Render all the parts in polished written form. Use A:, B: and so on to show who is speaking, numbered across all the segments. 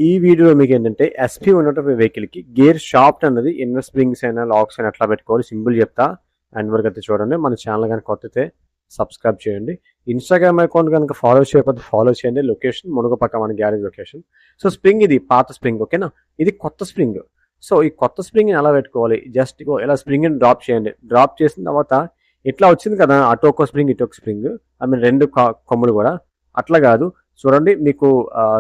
A: ఈ వీడియోలో మీకు ఏంటంటే ఎస్పీ ఉన్నటువంటి వెహికల్కి గేర్ షాఫ్ట్ అన్నది ఇన్నర్ స్ప్రింగ్స్ అయినా లాక్స్ అయినా ఎట్లా పెట్టుకోవాలి సింపుల్ చెప్తా. అండ్ వరకు అయితే చూడండి. మన ఛానల్ కనుక కొత్తతే సబ్స్క్రైబ్ చేయండి. ఇన్స్టాగ్రామ్ అకౌంట్ కనుక ఫాలో చేయకపోతే ఫాలో చేయండి. లొకేషన్ మునుగ పక్క మన గ్యారేజ్ లొకేషన్. సో స్ప్రింగ్ ఇది పాత స్ప్రింగ్, ఓకేనా. ఇది కొత్త స్ప్రింగ్. సో ఈ కొత్త స్ప్రింగ్ని ఎలా పెట్టుకోవాలి, జస్ట్ ఇలా స్ప్రింగ్ని డ్రాప్ చేయండి. డ్రాప్ చేసిన తర్వాత ఇట్లా వచ్చింది కదా, అటు ఒక స్ప్రింగ్ ఇటు ఒక స్ప్రింగ్, ఐ మీన్ రెండు కొమ్ములు కూడా. అట్లా కాదు, చూడండి. మీకు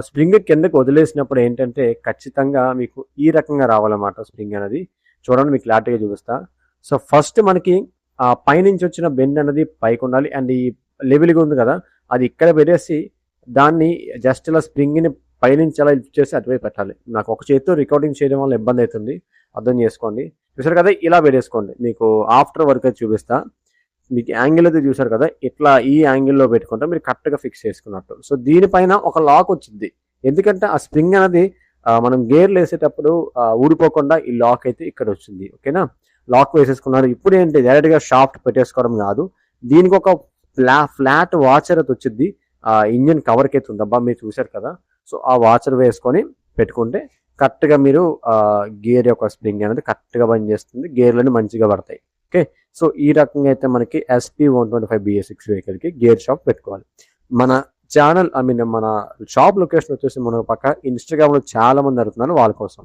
A: స్ప్రింగ్ కిందకి వదిలేసినప్పుడు ఏంటంటే ఖచ్చితంగా మీకు ఈ రకంగా రావాలన్నమాట స్ప్రింగ్ అనేది. చూడండి, మీకు క్లారిటీగా చూపిస్తా. సో ఫస్ట్ మనకి పైనుంచి వచ్చిన బెండ్ అనేది పైకి ఉండాలి. అండ్ ఈ లెవెల్గా ఉంది కదా, అది ఇక్కడ పెట్టేసి దాన్ని జస్ట్ ఇలా స్ప్రింగ్ని పైనుంచి అలా లిఫ్ట్ చేసి అటువైపు పెట్టాలి. నాకు ఒక చేతితో రికార్డింగ్ చేయడం వల్ల ఇబ్బంది అవుతుంది, అర్థం చేసుకోండి. చూసారు కదా, ఇలా పెట్టేసుకోండి. మీకు ఆఫ్టర్ వర్క్ అయితే చూపిస్తా. మీకు యాంగిల్ అయితే చూసారు కదా, ఇట్లా ఈ యాంగిల్లో పెట్టుకుంటే మీరు కరెక్ట్గా ఫిక్స్ చేసుకున్నట్టు. సో దీనిపైన ఒక లాక్ వచ్చింది, ఎందుకంటే ఆ స్ప్రింగ్ అనేది మనం గేర్లు వేసేటప్పుడు ఊడిపోకుండా ఈ లాక్ అయితే ఇక్కడ వచ్చింది, ఓకేనా. లాక్ వేసేసుకున్నారు. ఇప్పుడు ఏంటి, డైరెక్ట్గా షాఫ్ట్ పెట్టేసుకోవడం కాదు, దీనికి ఒక ఫ్లాట్ వాచర్ అయితే వచ్చింది. ఇంజిన్ కవర్కి అయితే ఉందబ్బా, మీరు చూసారు కదా. సో ఆ వాచర్ వేసుకొని పెట్టుకుంటే కరెక్ట్గా మీరు గేర్ యొక్క స్ప్రింగ్ అనేది కరెక్ట్గా పనిచేస్తుంది, గేర్లని మంచిగా పడతాయి. ఓకే, సో ఈ రకంగా అయితే మనకి SP125 BS6 వెహికల్కి గేర్ షాప్ పెట్టుకోవాలి. మన ఛానల్, ఐ మీన్ మన షాప్ లొకేషన్ వచ్చేసి మన పక్క ఇన్స్టాగ్రామ్లో చాలా మంది అడుగుతున్నారు, వాళ్ళ కోసం.